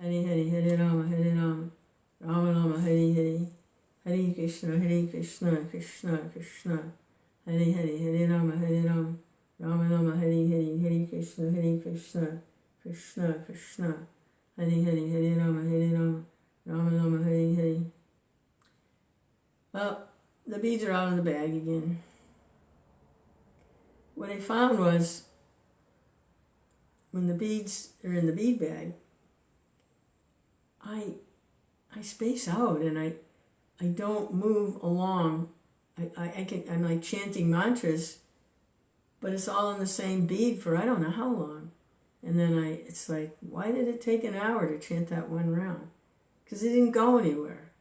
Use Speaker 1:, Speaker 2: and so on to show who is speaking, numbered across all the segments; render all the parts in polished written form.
Speaker 1: Hare Hare, Hare Rama, Rama Rama, Hare Hare, Hare Krishna, Krishna Krishna, Hare Hare, Hare Rama, Rama Rama, Hare Hare, Hare Krishna, Krishna Krishna, Hare Hare, Hare Rama, Rama Rama, Hare Hare. Well, the beads are out of the bag again. What I found was, when the beads are in the bead bag, I space out and I don't move along. I'm like chanting mantras, but it's all in the same bead for I don't know how long. And then it's like, why did it take an hour to chant that one round? Because it didn't go anywhere.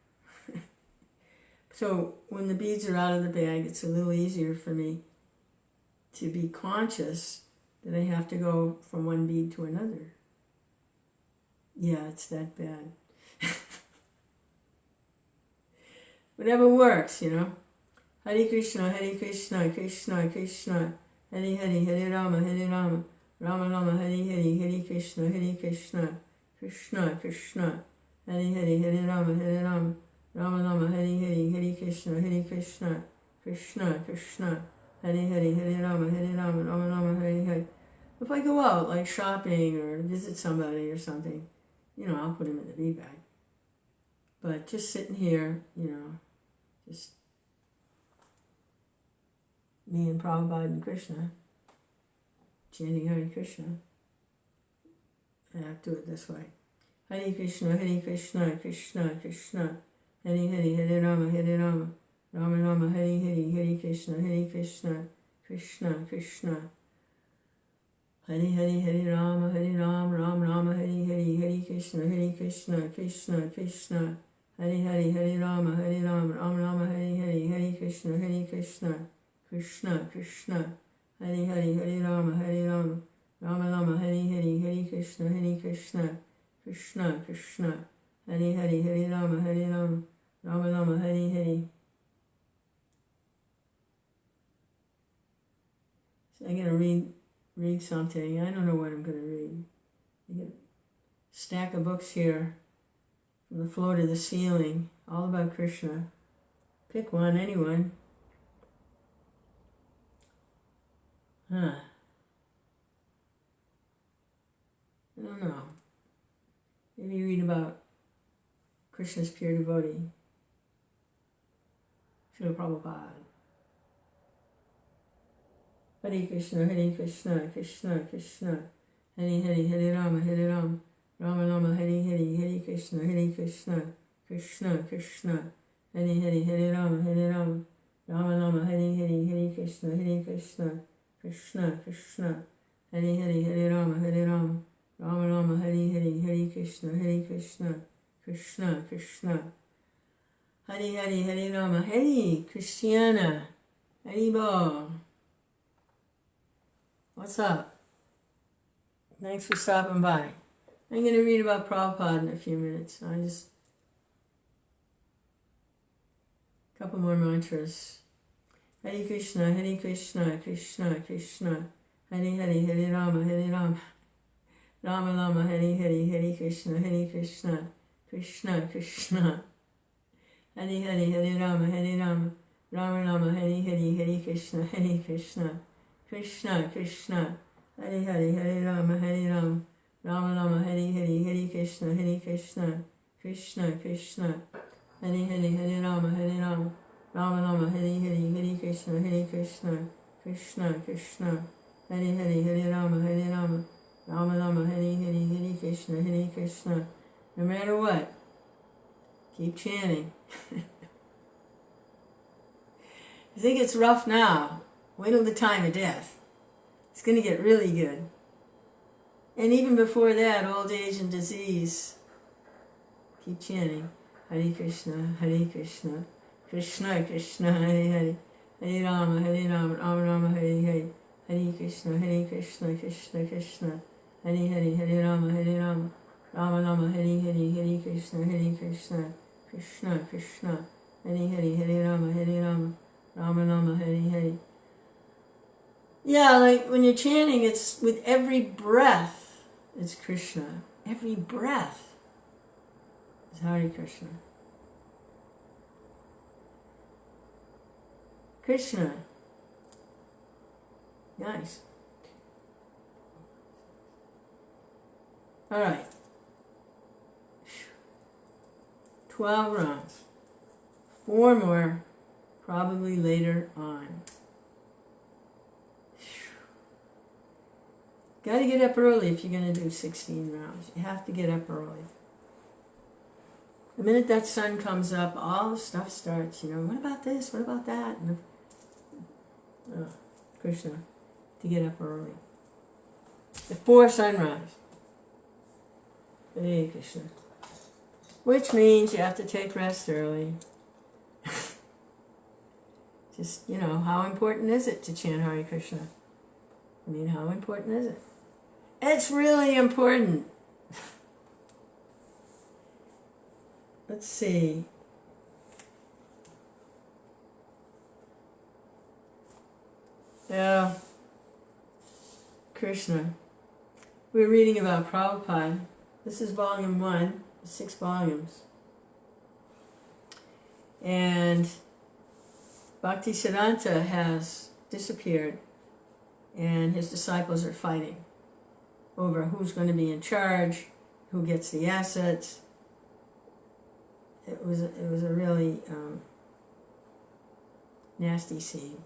Speaker 1: So when the beads are out of the bag, it's a little easier for me to be conscious that I have to go from one bead to another. Yeah, it's that bad. Whatever works, you know. Hare Krishna, Krishna Krishna, Hare Hare, Hare Rama, Rama Rama, Hare Hare, Hare Krishna, Krishna Krishna, Hare Hare, Hare Rama, Rama Rama, Hare Hare, Hare Krishna, Krishna Krishna, Hare Hare, Hare Rama, Rama Rama, Hare Hare. If I go out, like shopping or visit somebody or something, you know, I'll put him in the bead bag. But just sitting here, you know, just me and Prabhupada and Krishna, chanting Hare Krishna, I have to do it this way. Hare Krishna, Krishna Krishna, Hare Hare, Hare Rama, Rama Rama, Hare Hare, Hare Krishna, Krishna Krishna, Hare Hare, Hare Rama, Rama Rama, Hare Hare, Hare Krishna, Krishna Krishna, Hare Hare, Hare Rama, Rama Rama, Hare Hare, Hare Krishna, Krishna Krishna, Hare Hare, Hare Rama, Rama Rama, Hare Hare, Hare Krishna, Krishna Krishna, Hare Hare, Hare Rama, Rama Rama, Hare Hare. So I'm going to read something. I don't know what I'm going to read. I got a stack of books here from the floor to the ceiling, all about Krishna. Pick one, anyone. I don't know. Maybe read about Krishna's pure devotee, Srila Prabhupada. Hare Krishna, Krishna Krishna, Hare Hare, Hare Rama, Rama Rama, Hare Hare, Hare Krishna, Krishna Krishna, Hare Hare, Hare Rama, Rama Rama, Hare Hare, Hare Krishna, Krishna Krishna, Hare Hare, Hare Rama, Rama Rama, Hare Hare, Hare Krishna, Krishna Krishna, Hare Hare, Hare Rama, Hare Christiana, Haribo. What's up? Thanks for stopping by. I'm going to read about Prabhupada in a few minutes. A couple more mantras. Hare Krishna, Krishna Krishna, Hare Hare, Hare Rama, Rama Rama, Hare Hare, Hare Krishna, Krishna Krishna, Hare Hare, Hare Rama, Rama Rama, Hare Hare, Hare Krishna, Krishna Krishna, Hare Hare, Hare Rama, Rama Rama, Hare Hare, Hare Krishna, Krishna Krishna, Hare Hare, Hare Rama, Rama Rama, Hare Hare, Hare Krishna, Krishna Krishna, Hare Hare, Hare Rama, Rama Rama, Hare Hare, Hare Krishna. No matter what, keep chanting. I think it's rough now. Wait till the time of death. It's going to get really good. And even before that, old age and disease. Keep chanting. Hare Krishna, Krishna Krishna, Hare Hare, Hare Rama, Rama Rama, Hare Hare, Hare Krishna, Krishna Krishna, Hare Hare, Hare Rama, Rama Rama, Hare Hare, Hare Krishna, Krishna Krishna, Hare Hare, Hare Rama, Rama Rama, Hare Hare. Yeah, like when you're chanting, it's with every breath, it's Krishna. Every breath. is Hare Krishna. Krishna. Nice. All right. 12 rounds. 4 more, probably later on. Got to get up early if you're going to do 16 rounds. You have to get up early. The minute that sun comes up, all the stuff starts, what about this, what about that? And Krishna, to get up early. Before sunrise. Hey, Krishna. Which means you have to take rest early. Just, how important is it to chant Hare Krishna? How important is it? It's really important. Let's see. Yeah. Krishna. We're reading about Prabhupada. This is volume 1, 6 volumes. And Bhaktisiddhanta has disappeared, and his disciples are fighting over who's going to be in charge, who gets the assets. It was a really nasty scene.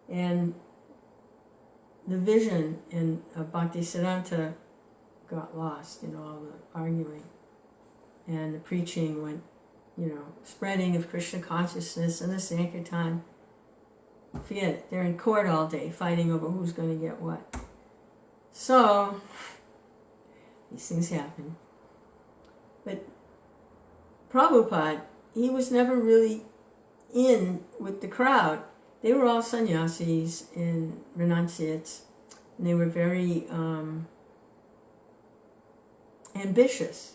Speaker 1: And the vision of Bhaktisiddhanta got lost in all the arguing. And the preaching went, spreading of Krishna consciousness and the Sankirtan. Forget it. They're in court all day fighting over who's going to get what. So, these things happen. But Prabhupada, he was never really in with the crowd. They were all sannyasis and renunciates, and they were very ambitious.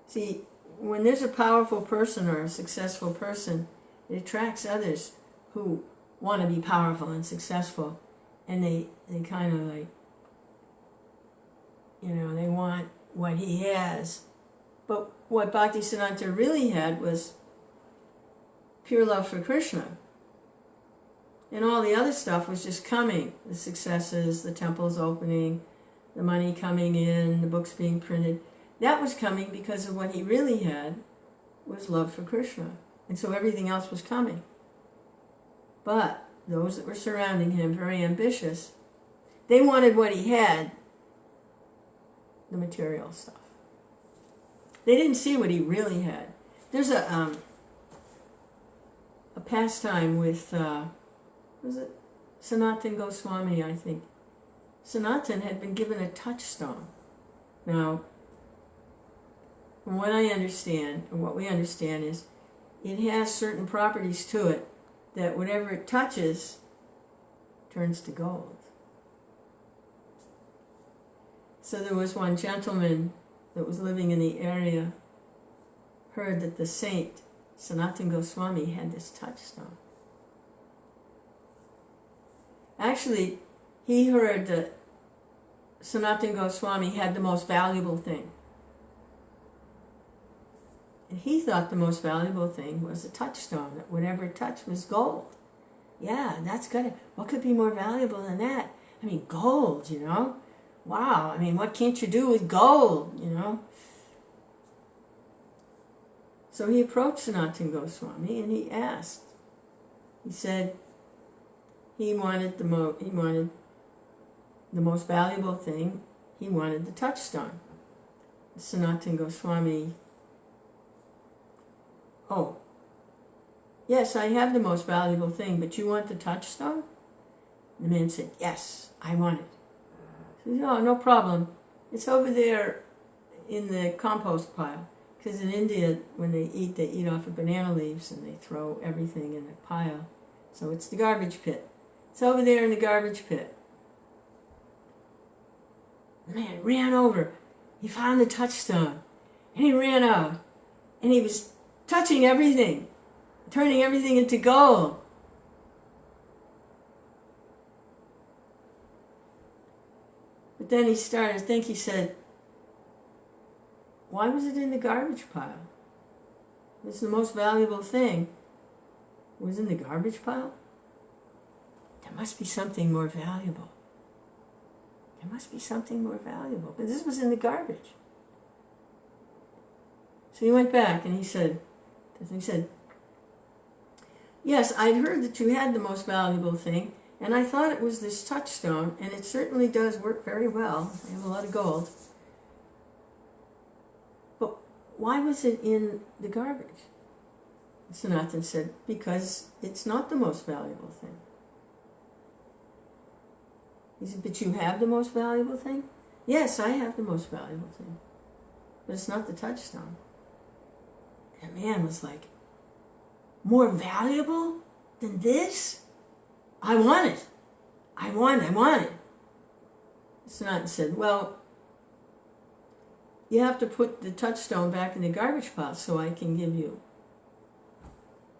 Speaker 1: See, when there's a powerful person or a successful person, it attracts others who want to be powerful and successful, and they kind of like, they want what he has. But what Bhaktisiddhanta really had was pure love for Krishna. And all the other stuff was just coming. The successes, the temples opening, the money coming in, the books being printed. That was coming because of what he really had was love for Krishna. And so everything else was coming. But those that were surrounding him, very ambitious, they wanted what he had, the material stuff. They didn't see what he really had. There's a pastime with, was it Sanatana Goswami, I think. Sanatana had been given a touchstone. Now, from what I understand, and what we understand is, it has certain properties to it that whatever it touches turns to gold. So there was one gentleman that was living in the area, heard that the saint, Sanatana Goswami, had this touchstone. Actually, he heard that Sanatana Goswami had the most valuable thing. And he thought the most valuable thing was a touchstone, that whatever it touched was gold. Yeah, that's good. What could be more valuable than that? Gold, Wow, what can't you do with gold, So he approached Sanatana Goswami and he asked. He said he wanted the most valuable thing. He wanted the touchstone. Sanatana Goswami, oh, yes, I have the most valuable thing, but you want the touchstone? The man said, yes, I want it. He said, oh, no problem. It's over there in the compost pile. Because in India, when they eat off of banana leaves and they throw everything in a pile. So it's the garbage pit. It's over there in the garbage pit. The man ran over. He found the touchstone. And he ran out. And he was touching everything. Turning everything into gold. But then he started to think, he said, why was it in the garbage pile? It's the most valuable thing. It was in the garbage pile? There must be something more valuable. There must be something more valuable. But this was in the garbage. So he went back and he said, yes, I'd heard that you had the most valuable thing, and I thought it was this touchstone, and it certainly does work very well. I have a lot of gold. But why was it in the garbage? Sanatan said, because it's not the most valuable thing. He said, but you have the most valuable thing? Yes, I have the most valuable thing. But it's not the touchstone. And the man was like, more valuable than this? I want it. I want it. Sanatan said, well, you have to put the touchstone back in the garbage pile so I can give you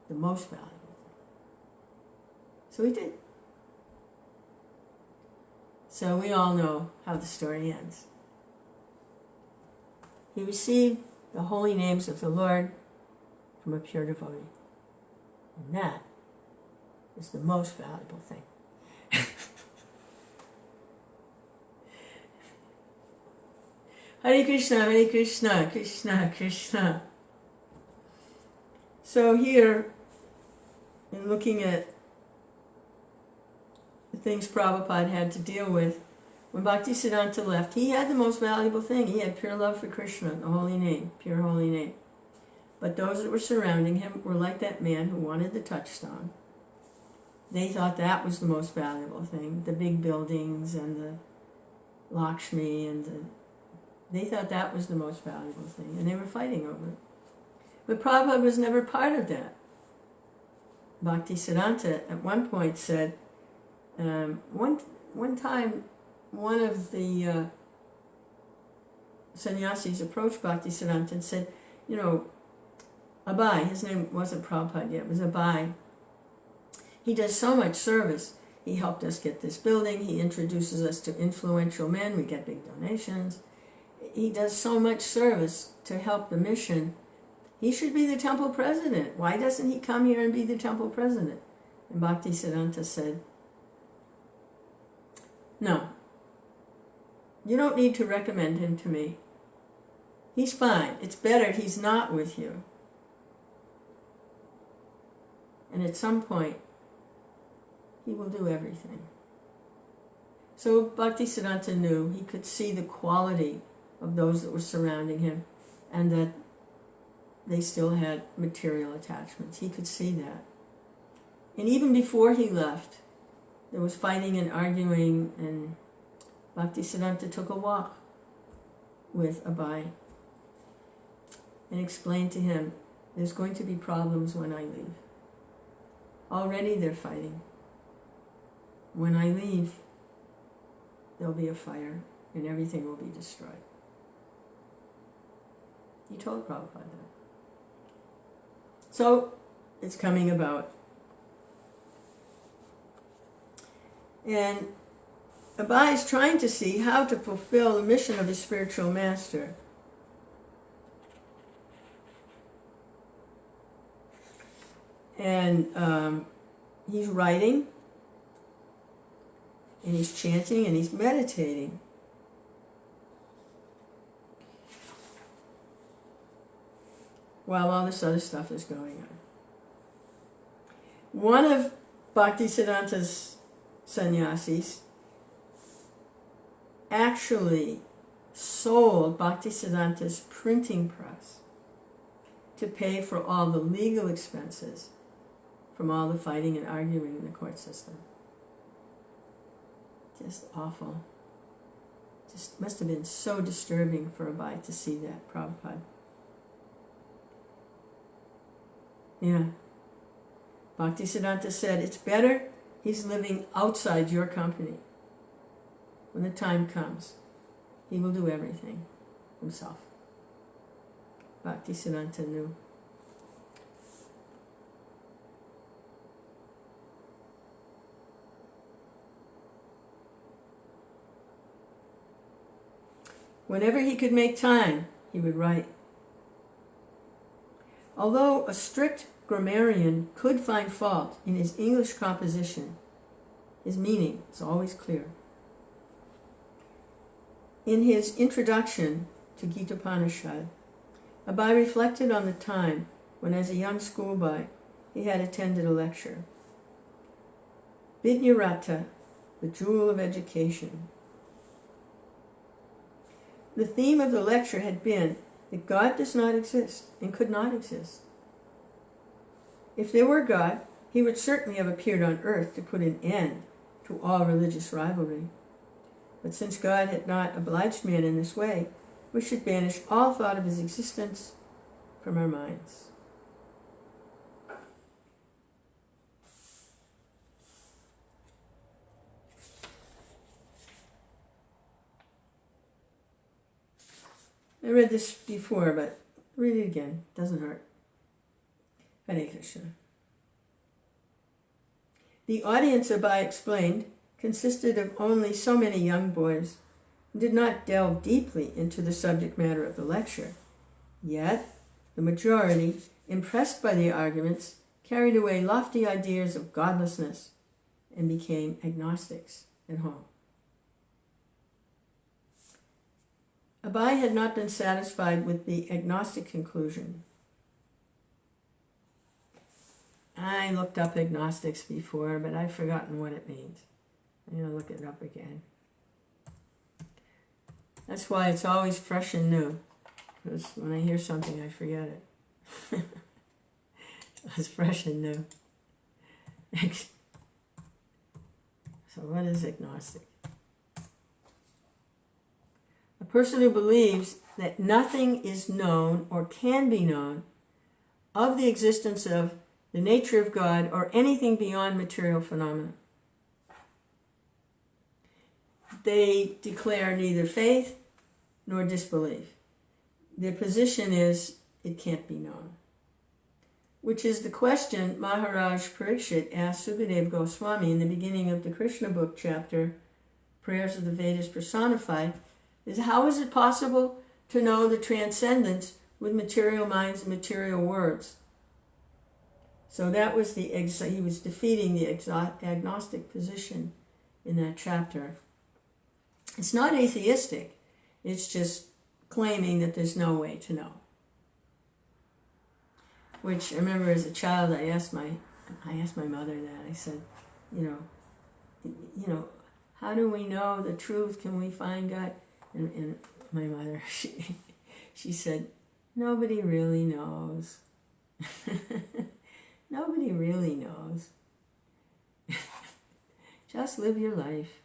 Speaker 1: the most valuable thing. So he did. So we all know how the story ends. He received the holy names of the Lord from a pure devotee. And that is the most valuable thing. Hare Krishna, Krishna, Krishna. So here, in looking at the things Prabhupada had to deal with, when Bhaktisiddhanta left, he had the most valuable thing. He had pure love for Krishna, the holy name, pure holy name. But those that were surrounding him were like that man who wanted the touchstone. They thought that was the most valuable thing, the big buildings and the Lakshmi they thought that was the most valuable thing, and they were fighting over it. But Prabhupada was never part of that. Bhaktisiddhanta at one point said, one time one of the sannyasis approached Bhaktisiddhanta and said, Abai, his name wasn't Prabhupada yet, it was Abai. He does so much service. He helped us get this building. He introduces us to influential men. We get big donations. He does so much service to help the mission. He should be the temple president. Why doesn't he come here and be the temple president? And Bhaktisiddhanta said, no, you don't need to recommend him to me. He's fine. It's better he's not with you. And at some point, he will do everything. So Bhaktisiddhanta knew he could see the quality of those that were surrounding him and that they still had material attachments. He could see that. And even before he left, there was fighting and arguing, and Bhaktisiddhanta took a walk with Abai and explained to him, there's going to be problems when I leave. Already they're fighting. When I leave, there'll be a fire and everything will be destroyed. He told Prabhupada that. So, it's coming about. And Abai is trying to see how to fulfill the mission of his spiritual master. And he's writing, and he's chanting, and he's meditating. While all this other stuff is going on. One of Bhaktisiddhanta's sannyasis actually sold Bhaktisiddhanta's printing press to pay for all the legal expenses from all the fighting and arguing in the court system. Just awful. Just must have been so disturbing for Abai to see that, Prabhupada. Yeah. Bhaktisiddhanta said, it's better he's living outside your company. When the time comes, he will do everything himself. Bhaktisiddhanta knew. Whenever he could make time, he would write, "Although a strict grammarian could find fault in his English composition, his meaning is always clear." In his introduction to Gita Upanishad, Abai reflected on the time when, as a young schoolboy, he had attended a lecture. Vidyarata, the jewel of education. The theme of the lecture had been that God does not exist and could not exist. If there were God, he would certainly have appeared on earth to put an end to all religious rivalry. But since God had not obliged man in this way, we should banish all thought of his existence from our minds. I read this before, but read it again. Doesn't hurt. Hare Krishna. The audience, Abai explained, consisted of only so many young boys who did not delve deeply into the subject matter of the lecture. Yet, the majority, impressed by the arguments, carried away lofty ideas of godlessness and became agnostics at home. Abai had not been satisfied with the agnostic conclusion. I looked up agnostics before, but I've forgotten what it means. I'm going to look it up again. That's why it's always fresh and new, because when I hear something, I forget it. It's fresh and new. So what is agnostic? A person who believes that nothing is known or can be known of the existence of the nature of God or anything beyond material phenomena. They declare neither faith nor disbelief. Their position is it can't be known, which is the question Maharaj Parikshit asked Sukadeva Goswami in the beginning of the Krishna book chapter, Prayers of the Vedas Personified, is how is it possible to know the transcendence with material minds and material words? So that was he was defeating the agnostic position in that chapter. It's not atheistic, it's just claiming that there's no way to know. Which I remember as a child, I asked my mother that. I said, you know, how do we know the truth? Can we find God? And my mother, she said, nobody really knows. Nobody really knows. Just live your life.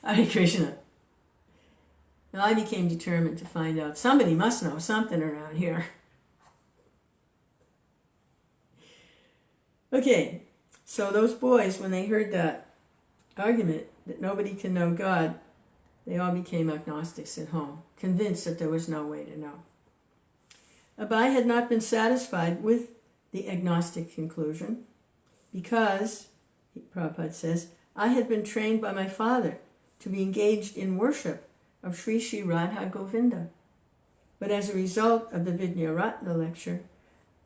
Speaker 1: Hare Krishna. Well, I became determined to find out. Somebody must know something around here. Okay, so those boys, when they heard that argument that nobody can know God, they all became agnostics at home, convinced that there was no way to know. Abai had not been satisfied with the agnostic conclusion because, Prabhupada says, I had been trained by my father to be engaged in worship of Sri Sri Radha Govinda. But as a result of the Vidyarata lecture,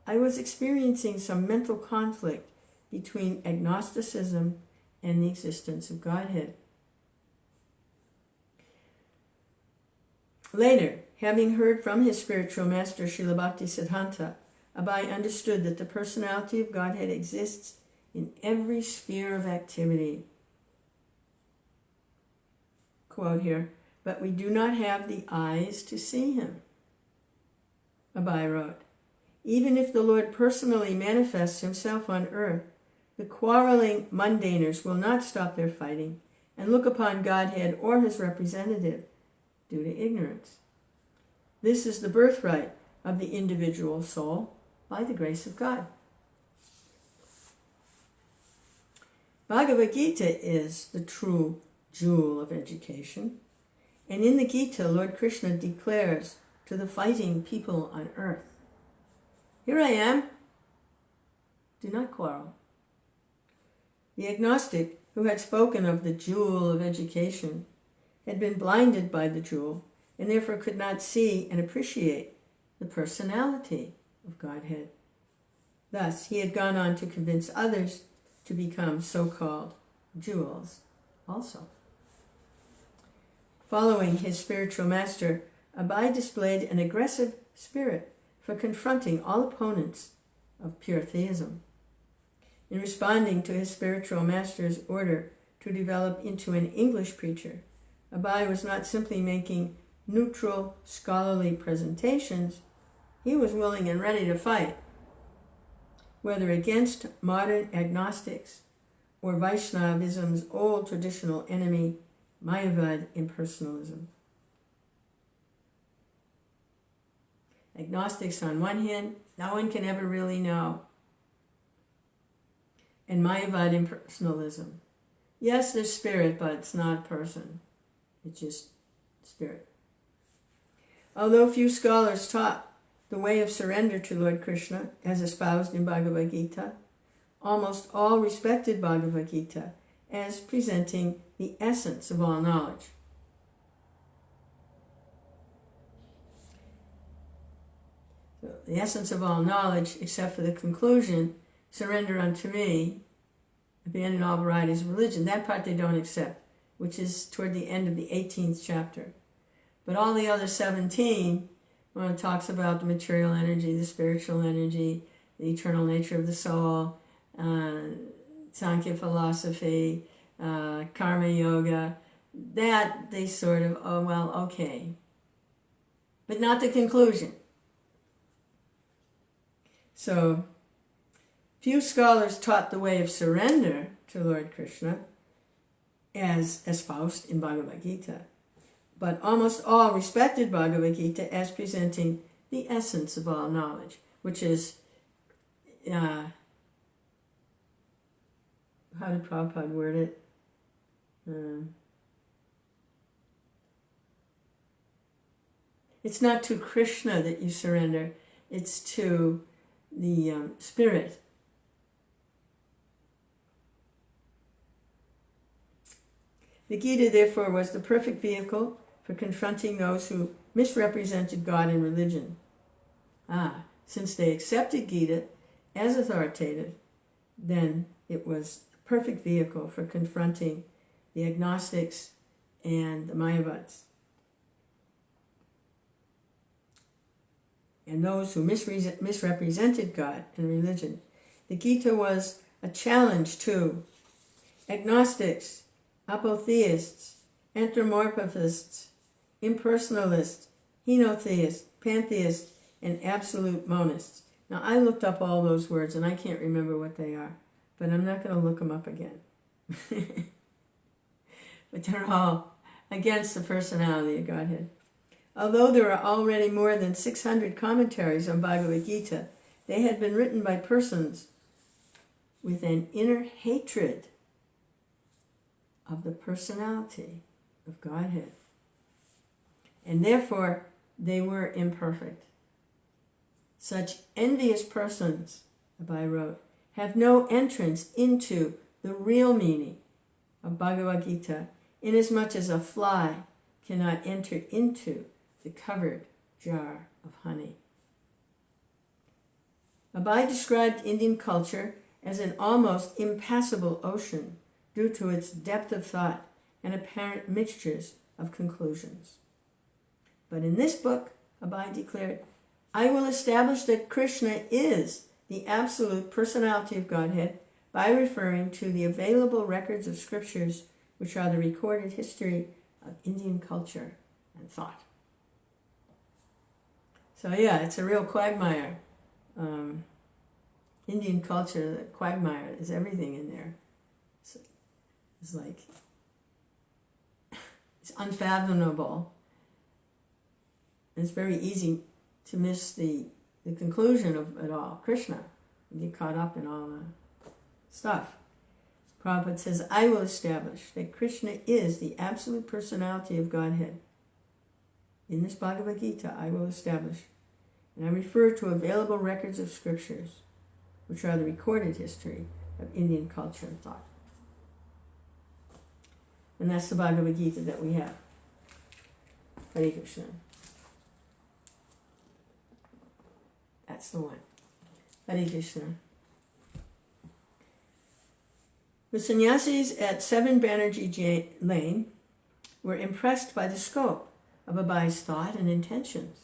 Speaker 1: I was experiencing some mental conflict between agnosticism and the existence of Godhead. Later, having heard from his spiritual master Srila Bhaktisiddhanta, Abai understood that the personality of Godhead exists in every sphere of activity. Quote here, but we do not have the eyes to see him. Abai wrote, even if the Lord personally manifests himself on earth, the quarreling mundaners will not stop their fighting and look upon Godhead or his representative due to ignorance. This is the birthright of the individual soul by the grace of God. Bhagavad Gita is the true jewel of education, and in the Gita, Lord Krishna declares to the fighting people on earth, here I am, do not quarrel. The agnostic, who had spoken of the jewel of education, had been blinded by the jewel and therefore could not see and appreciate the personality of Godhead. Thus, he had gone on to convince others to become so-called jewels also. Following his spiritual master, Abai displayed an aggressive spirit for confronting all opponents of pure theism. In responding to his spiritual master's order to develop into an English preacher, Abai was not simply making neutral, scholarly presentations. He was willing and ready to fight, whether against modern agnostics or Vaishnavism's old traditional enemy, Mayavad impersonalism. Agnostics on one hand, no one can ever really know. And Mayavad impersonalism. Yes, there's spirit, but it's not a person. It's just spirit. Although few scholars taught the way of surrender to Lord Krishna as espoused in Bhagavad Gita, almost all respected Bhagavad Gita as presenting the essence of all knowledge. So, the essence of all knowledge, except for the conclusion, surrender unto me, abandon all varieties of religion. That part they don't accept, which is toward the end of the 18th chapter. But all the other 17, when it talks about the material energy, the spiritual energy, the eternal nature of the soul, Sankhya philosophy, karma yoga, that they sort of, oh, well, okay. But not the conclusion. So, few scholars taught the way of surrender to Lord Krishna as espoused in Bhagavad Gita, but almost all respected Bhagavad Gita as presenting the essence of all knowledge, which is, how did Prabhupada word it? It's not to Krishna that you surrender, it's to the spirit. The Gita, therefore, was the perfect vehicle for confronting those who misrepresented God and religion. Since they accepted Gita as authoritative, then it was the perfect vehicle for confronting the agnostics and the Mayavads, and those who misrepresented God and religion. The Gita was a challenge to agnostics, apotheists, anthropomorphists, impersonalists, henotheists, pantheists, and absolute monists. Now, I looked up all those words, and I can't remember what they are, but I'm not going to look them up again. But they're all against the personality of Godhead. Although there are already more than 600 commentaries on Bhagavad Gita, they had been written by persons with an inner hatred of the personality of Godhead. And therefore, they were imperfect. Such envious persons, Abai wrote, have no entrance into the real meaning of Bhagavad Gita, inasmuch as a fly cannot enter into the covered jar of honey. Abai described Indian culture as an almost impassable ocean due to its depth of thought and apparent mixtures of conclusions. But in this book, Abai declared, I will establish that Krishna is the absolute personality of Godhead by referring to the available records of scriptures, which are the recorded history of Indian culture and thought. So yeah, it's a real quagmire. Indian culture, the quagmire, there's everything in there. It's like, it's unfathomable. It's very easy to miss the conclusion of it all, Krishna, and get caught up in all the stuff. Prabhupada says, I will establish that Krishna is the absolute personality of Godhead. In this Bhagavad Gita, I will establish, and I refer to available records of scriptures, which are the recorded history of Indian culture and thought. And that's the Bhagavad Gita that we have. Hare Krishna. That's the one. Hare Krishna. The sannyasis at 7 Banerjee Lane were impressed by the scope of Abhai's thought and intentions.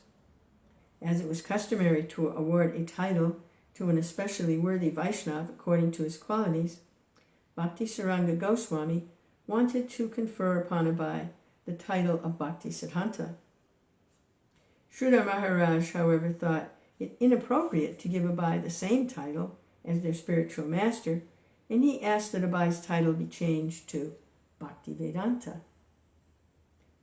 Speaker 1: As it was customary to award a title to an especially worthy Vaishnava according to his qualities, Bhaktisaranga Goswami wanted to confer upon Abhai the title of Bhaktisiddhanta. Sridhar Maharaj, however, thought it inappropriate to give Abhai the same title as their spiritual master, and he asked that Abhai's title be changed to Bhaktivedanta.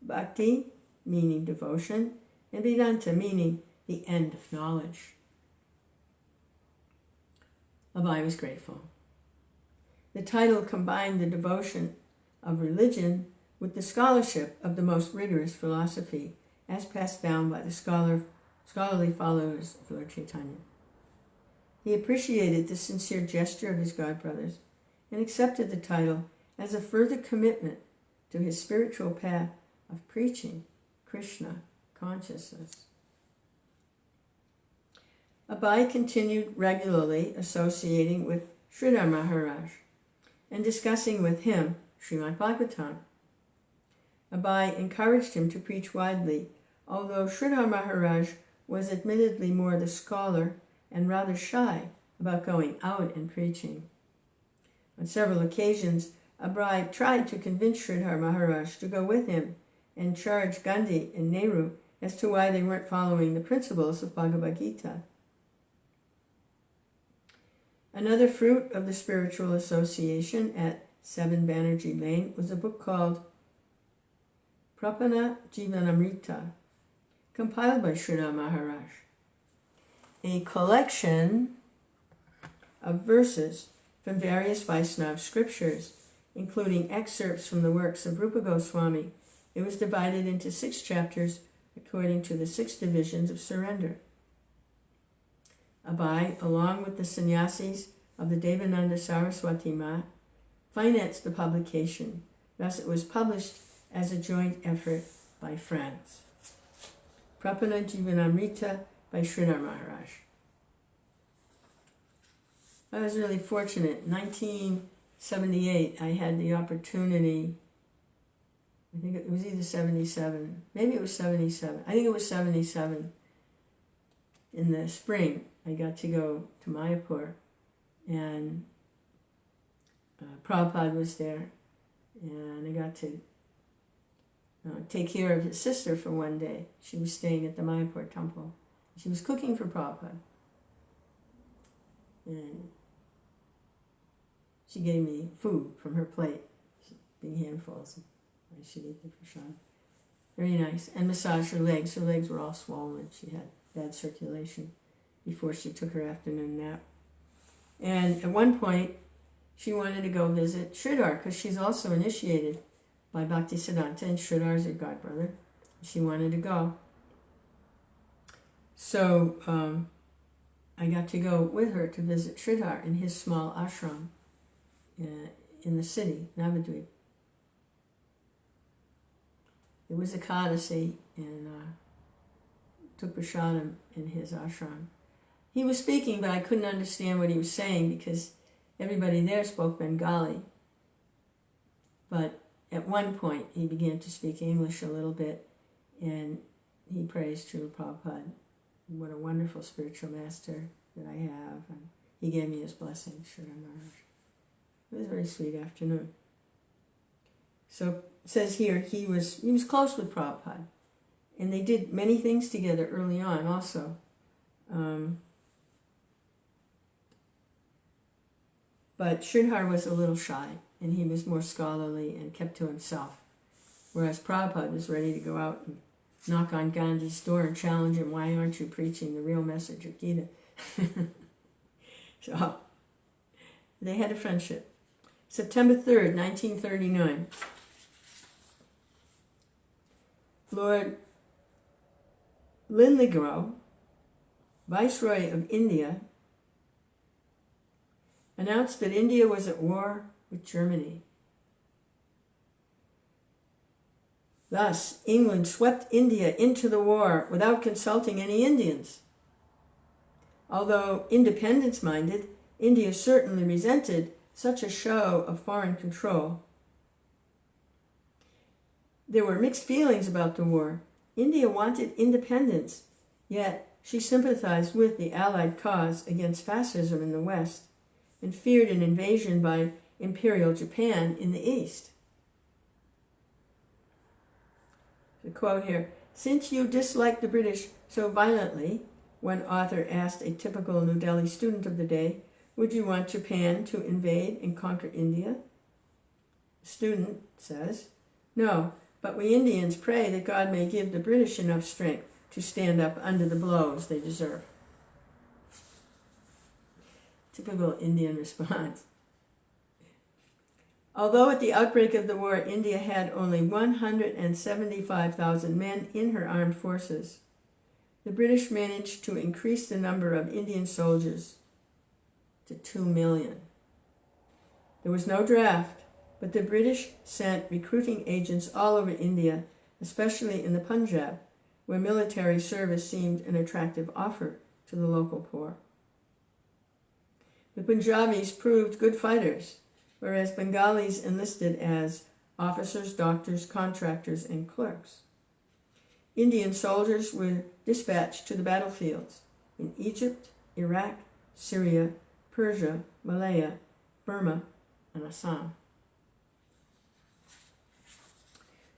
Speaker 1: Bhakti meaning devotion, and Vedanta meaning the end of knowledge. Abhai was grateful. The title combined the devotion of religion with the scholarship of the most rigorous philosophy, as passed down by the scholarly followers of Lord Chaitanya. He appreciated the sincere gesture of his godbrothers and accepted the title as a further commitment to his spiritual path of preaching Krishna consciousness. Abhai continued regularly associating with Sridhar Maharaj and discussing with him Srimad Bhagavatam. Abhai encouraged him to preach widely, although Sridhar Maharaj was admittedly more the scholar and rather shy about going out and preaching. On several occasions, Abhai tried to convince Sridhar Maharaj to go with him and charge Gandhi and Nehru as to why they weren't following the principles of Bhagavad Gita. Another fruit of the spiritual association at 7 Banerjee Lane was a book called Prapana Jivanamrita, compiled by Sridhar Maharaj, a collection of verses from various Vaishnava scriptures, including excerpts from the works of Rupa Goswami. It was divided into 6 chapters according to the 6 divisions of surrender. Abhai, along with the sannyasis of the Devananda Saraswati Math, financed the publication. Thus it was published as a joint effort by friends. Prapana Jivanamrita by Sridhar Maharaj. I was really fortunate. In 1978, I had the opportunity, I think it was either 77, maybe it was 77. I think it was 77. In the spring, I got to go to Mayapur, and Prabhupada was there, and I got to take care of his sister for one day. She was staying at the Mayapur temple. She was cooking for Prabhupada. And she gave me food from her plate, big handfuls. I should eat the prasad. Very nice. And massaged her legs. Her legs were all swollen. She had bad circulation before she took her afternoon nap. And at one point, she wanted to go visit Sridhar, because she's also initiated by Bhaktisiddhanta, and Sridhar is her godbrother. She wanted to go. So I got to go with her to visit Sridhar in his small ashram in the city, Navadvip. It was Ekadasi, and took prasadam in his ashram. He was speaking, but I couldn't understand what he was saying because everybody there spoke Bengali. But at one point, he began to speak English a little bit, and he praised Srila Prabhupada. What a wonderful spiritual master that I have. And he gave me his blessing, Sridhar Maharaj. It was a very sweet afternoon. So it says here, he was close with Prabhupada. And they did many things together early on also. But Sridhar was a little shy, and he was more scholarly and kept to himself. Whereas Prabhupada was ready to go out and knock on Gandhi's door and challenge him, why aren't you preaching the real message of Gita? So they had a friendship. September 3rd, 1939. Lord Linlithgow, Viceroy of India, announced that India was at war with Germany. Thus, England swept India into the war without consulting any Indians. Although independence-minded, India certainly resented such a show of foreign control. There were mixed feelings about the war. India wanted independence, yet she sympathized with the Allied cause against fascism in the West and feared an invasion by Imperial Japan in the East. The quote here, "Since you dislike the British so violently," one author asked a typical New Delhi student of the day, "would you want Japan to invade and conquer India?" The student says, "No, but we Indians pray that God may give the British enough strength to stand up under the blows they deserve." Typical Indian response. Although at the outbreak of the war, India had only 175,000 men in her armed forces, the British managed to increase the number of Indian soldiers to 2 million. There was no draft, but the British sent recruiting agents all over India, especially in the Punjab, where military service seemed an attractive offer to the local poor. The Punjabis proved good fighters, whereas Bengalis enlisted as officers, doctors, contractors, and clerks. Indian soldiers were dispatched to the battlefields in Egypt, Iraq, Syria, Persia, Malaya, Burma, and Assam.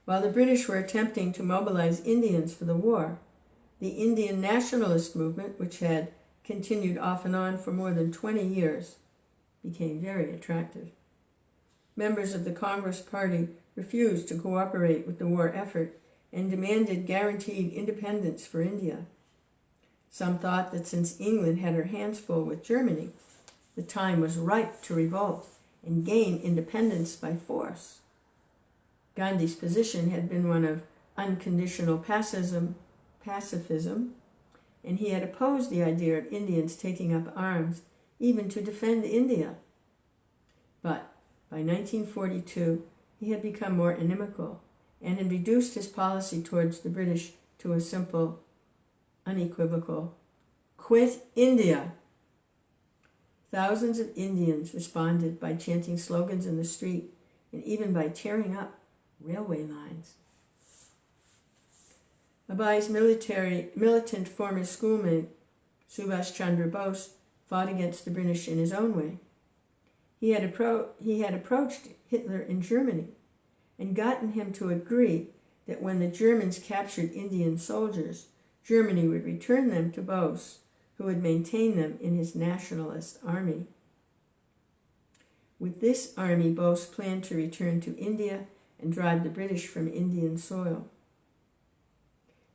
Speaker 1: While the British were attempting to mobilize Indians for the war, the Indian nationalist movement, which had continued off and on for more than 20 years, became very attractive. Members of the Congress Party refused to cooperate with the war effort and demanded guaranteed independence for India. Some thought that since England had her hands full with Germany, the time was ripe to revolt and gain independence by force. Gandhi's position had been one of unconditional pacifism, and he had opposed the idea of Indians taking up arms even to defend India. But by 1942, he had become more inimical and had reduced his policy towards the British to a simple, unequivocal, "Quit India." Thousands of Indians responded by chanting slogans in the street and even by tearing up railway lines. Abai's militant former schoolmate, Subhash Chandra Bose, fought against the British in his own way. He had approached Hitler in Germany and gotten him to agree that when the Germans captured Indian soldiers, Germany would return them to Bose, who would maintain them in his nationalist army. With this army, Bose planned to return to India and drive the British from Indian soil.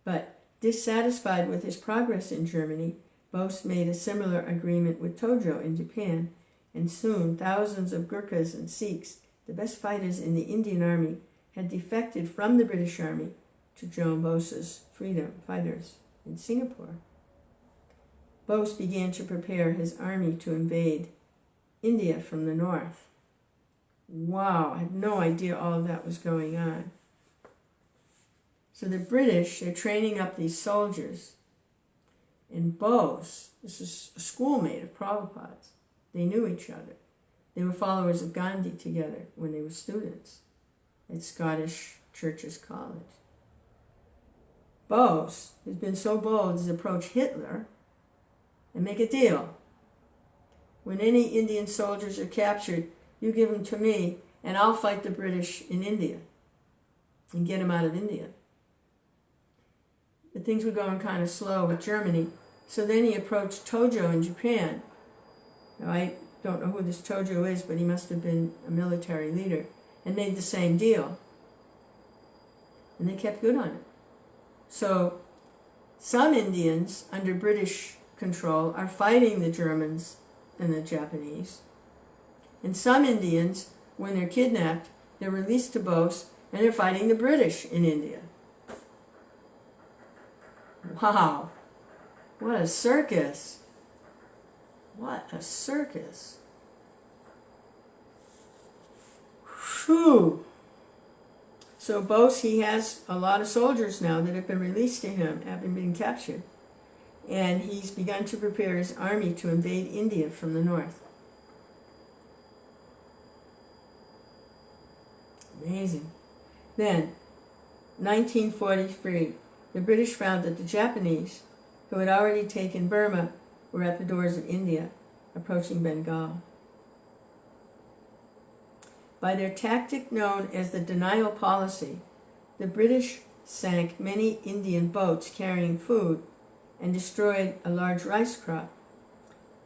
Speaker 1: But dissatisfied with his progress in Germany, Bose made a similar agreement with Tojo in Japan, and soon thousands of Gurkhas and Sikhs, the best fighters in the Indian army, had defected from the British army to join Bose's freedom fighters in Singapore. Bose began to prepare his army to invade India from the north. Wow, I had no idea all of that was going on. So the British, they're training up these soldiers. And Bose, this is a schoolmate of Prabhupada's. They knew each other. They were followers of Gandhi together when they were students at Scottish Churches College. Bose has been so bold as to approach Hitler and make a deal. When any Indian soldiers are captured, you give them to me, and I'll fight the British in India and get them out of India. But things were going kind of slow with Germany, so then he approached Tojo in Japan. Now, I don't know who this Tojo is, but he must have been a military leader, and made the same deal. And they kept good on it. So some Indians under British control are fighting the Germans and the Japanese. And some Indians, when they're kidnapped, they're released to Bose, and they're fighting the British in India. Wow, what a circus. What a circus. Whew. So Bose, he has a lot of soldiers now that have been released to him, having been captured. And he's begun to prepare his army to invade India from the north. Amazing. Then, 1943, the British found that the Japanese, who had already taken Burma, were at the doors of India, approaching Bengal. By their tactic known as the denial policy, the British sank many Indian boats carrying food and destroyed a large rice crop,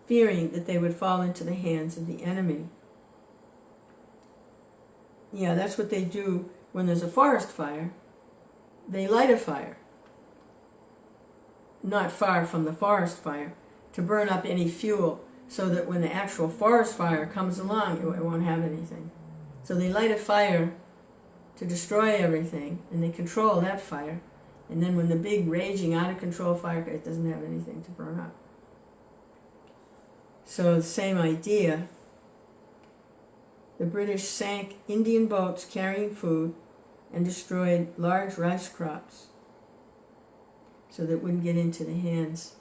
Speaker 1: fearing that they would fall into the hands of the enemy. Yeah, that's what they do when there's a forest fire. They light a fire, not far from the forest fire, to burn up any fuel, so that when the actual forest fire comes along, it won't have anything. So they light a fire to destroy everything, and they control that fire. And then when the big, raging, out-of-control fire, it doesn't have anything to burn up. So the same idea. The British sank Indian boats carrying food and destroyed large rice crops so that it wouldn't get into the hands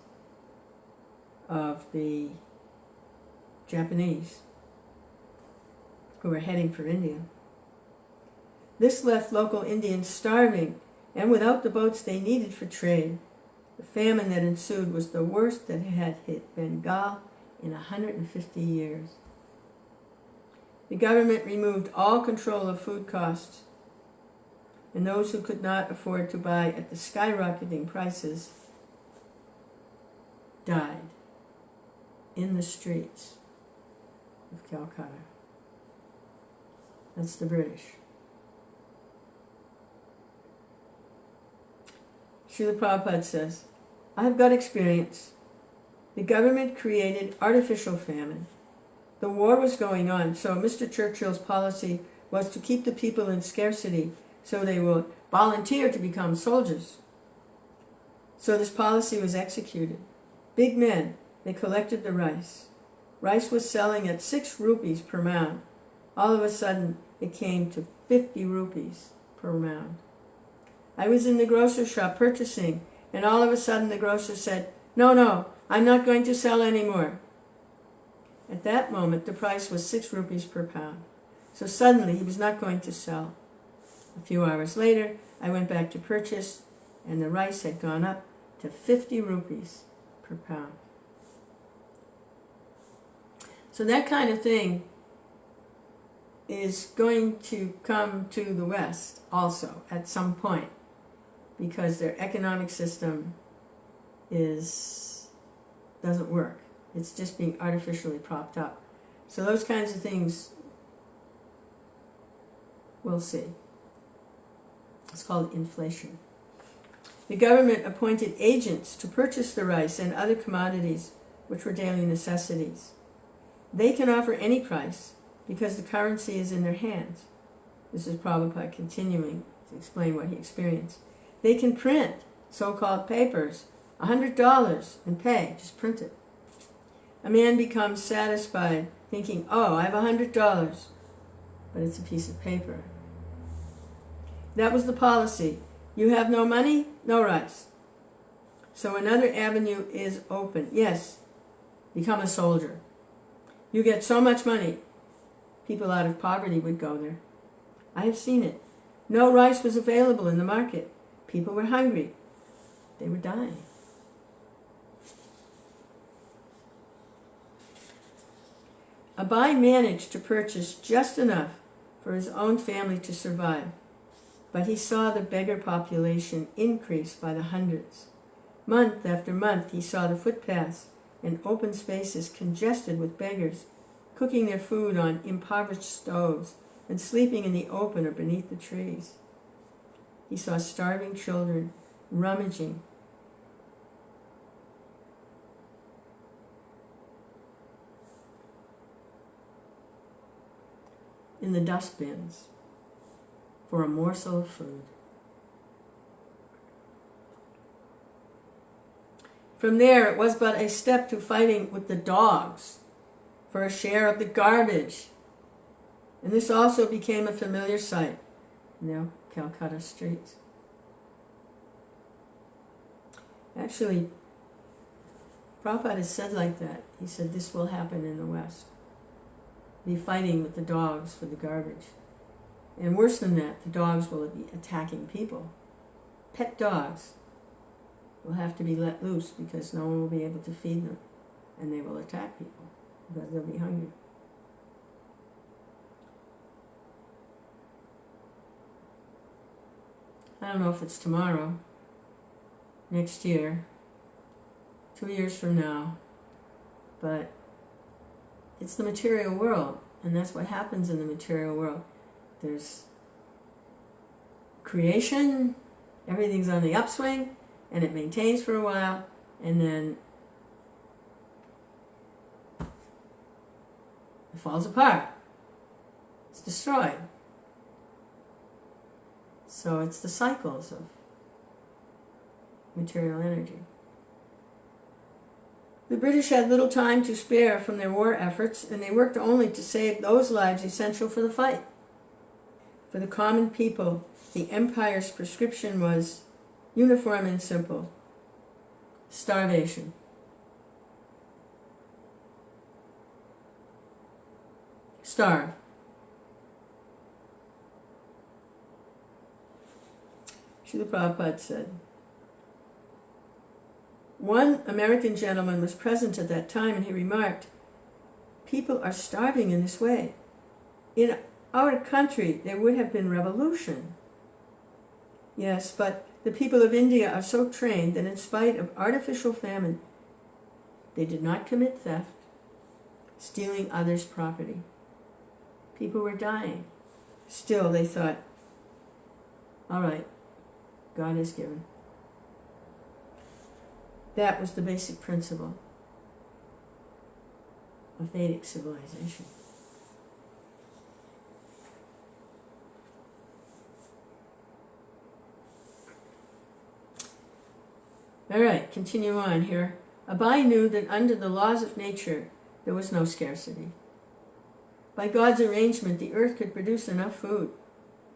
Speaker 1: of the Japanese who were heading for India. This left local Indians starving and without the boats they needed for trade. The famine that ensued was the worst that had hit Bengal in 150 years. The government removed all control of food costs, and those who could not afford to buy at the skyrocketing prices died in the streets of Calcutta. That's the British. Srila Prabhupada says, I have got experience. The government created artificial famine. The war was going on, so Mr. Churchill's policy was to keep the people in scarcity so they will volunteer to become soldiers. So this policy was executed. Big men, they collected the rice. Rice was selling at 6 rupees per mound. All of a sudden, it came to 50 rupees per mound. I was in the grocery shop purchasing, and all of a sudden the grocer said, No, I'm not going to sell anymore. At that moment, the price was 6 rupees per pound. So suddenly, he was not going to sell. A few hours later, I went back to purchase, and the rice had gone up to 50 rupees per pound. So that kind of thing is going to come to the West also at some point, because their economic system doesn't work. It's just being artificially propped up. So those kinds of things, we'll see. It's called inflation. The government appointed agents to purchase the rice and other commodities which were daily necessities. They can offer any price because the currency is in their hands. This is Prabhupada continuing to explain what he experienced. They can print so-called papers, $100 and pay, just print it. A man becomes satisfied thinking, oh, I have $100, but it's a piece of paper. That was the policy. You have no money, no rice. So another avenue is open. Yes, become a soldier. You get so much money, people out of poverty would go there. I have seen it. No rice was available in the market. People were hungry. They were dying. Abai managed to purchase just enough for his own family to survive, but he saw the beggar population increase by the hundreds. Month after month he saw the footpaths and open spaces congested with beggars, cooking their food on impoverished stoves and sleeping in the open or beneath the trees. He saw starving children rummaging in the dustbins for a morsel of food. From there, it was but a step to fighting with the dogs for a share of the garbage. And this also became a familiar sight. Calcutta streets. Actually, Prabhupada has said like that. He said this will happen in the West. Be fighting with the dogs for the garbage. And worse than that, the dogs will be attacking people. Pet dogs will have to be let loose because no one will be able to feed them. And they will attack people because they'll be hungry. I don't know if it's tomorrow, next year, 2 years from now, but it's the material world, and that's what happens in the material world. There's creation, everything's on the upswing, and it maintains for a while, and then it falls apart. It's destroyed. So it's the cycles of material energy. The British had little time to spare from their war efforts, and they worked only to save those lives essential for the fight. For the common people, the empire's prescription was uniform and simple: starvation. Starve. Srila Prabhupada said, one American gentleman was present at that time, and he remarked, "People are starving in this way. In our country, there would have been revolution." Yes, but the people of India are so trained that in spite of artificial famine, they did not commit theft, stealing others' property. People were dying. Still, they thought, all right, God has given. That was the basic principle of Vedic civilization. All right, continue on here. Abai knew that under the laws of nature, there was no scarcity. By God's arrangement, the earth could produce enough food.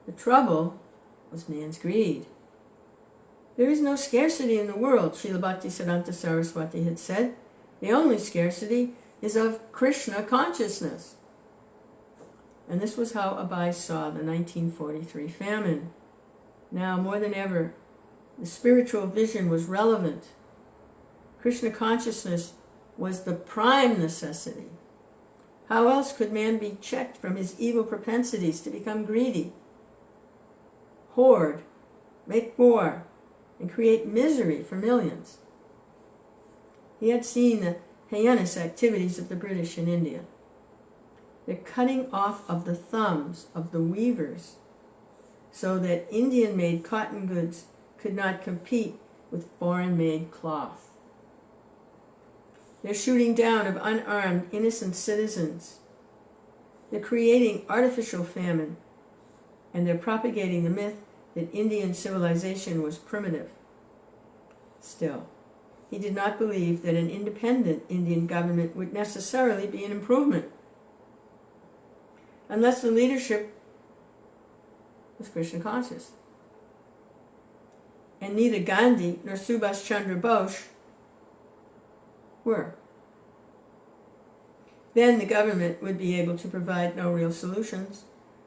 Speaker 1: The trouble was man's greed. There is no scarcity in the world, Srila Bhaktisiddhanta Saraswati had said. The only scarcity is of Krishna consciousness. And this was how Abai saw the 1943 famine. Now, more than ever, the spiritual vision was relevant. Krishna consciousness was the prime necessity. How else could man be checked from his evil propensities to become greedy, hoard, make more, and create misery for millions? He had seen the heinous activities of the British in India. The cutting off of the thumbs of the weavers so that Indian-made cotton goods could not compete with foreign-made cloth. They're shooting down of unarmed, innocent citizens. They're creating artificial famine, and they're propagating the myth that Indian civilization was primitive. Still, he did not believe that an independent Indian government would necessarily be an improvement, unless the leadership was Krishna conscious. And neither Gandhi nor Subhash Chandra Bose were. Then the government would be able to provide no real solutions,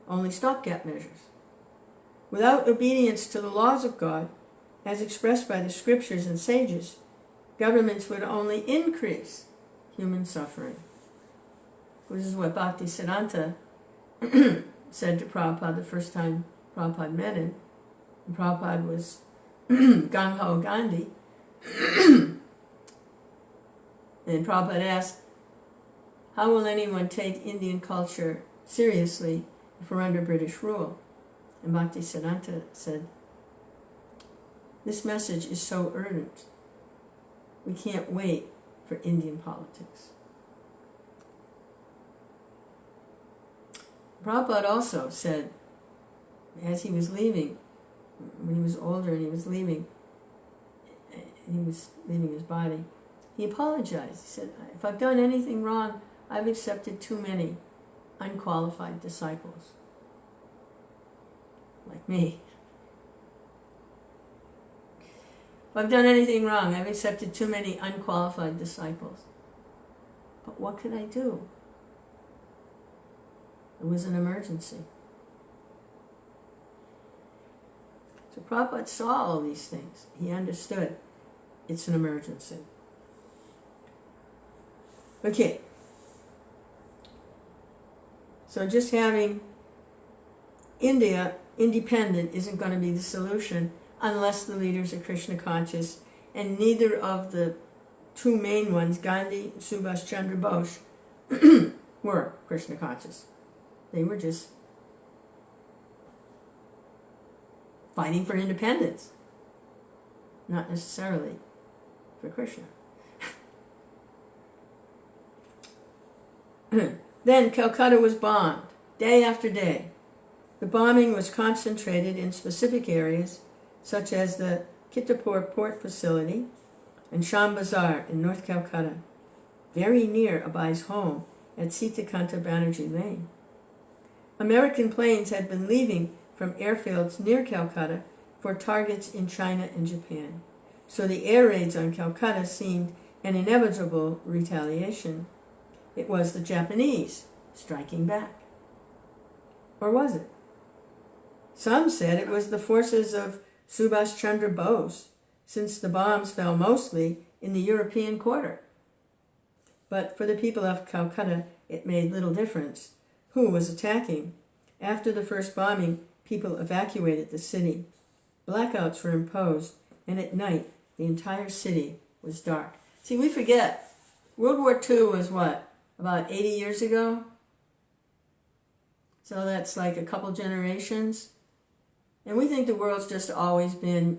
Speaker 1: only stopgap measures. Without obedience to the laws of God, as expressed by the scriptures and sages, governments would only increase human suffering. This is what Bhaktisiddhanta said to Prabhupada the first time Prabhupada met him. And Prabhupada was Gung-Ho Gandhi. And Prabhupada asked, how will anyone take Indian culture seriously if we're under British rule? And Bhaktisiddhanta said, this message is so urgent. We can't wait for Indian politics. Prabhupada also said, as he was leaving, when he was older and he was leaving his body, he apologized. He said, if I've done anything wrong, I've accepted too many unqualified disciples, like me. If I've done anything wrong, I've accepted too many unqualified disciples. But what could I do? It was an emergency. So Prabhupada saw all these things. He understood it's an emergency. Okay. So just having India independent isn't going to be the solution unless the leaders are Krishna conscious, and neither of the two main ones, Gandhi and Subhash Chandra Bose, were Krishna conscious. They were just fighting for independence, not necessarily for Krishna. Then Calcutta was bombed, day after day. The bombing was concentrated in specific areas, such as the Kittapur port facility and Sham Bazar in North Calcutta, very near Abai's home at Sitakanta Banerjee Lane. American planes had been leaving from airfields near Calcutta for targets in China and Japan, so the air raids on Calcutta seemed an inevitable retaliation. It was the Japanese striking back. Or was it? Some said it was the forces of Subhash Chandra Bose, since the bombs fell mostly in the European quarter. But for the people of Calcutta, it made little difference who was attacking. After the first bombing, people evacuated the city. Blackouts were imposed, and at night, the entire city was dark. See, we forget, World War II was what? About 80 years ago? So that's like a couple generations. And we think the world's just always been,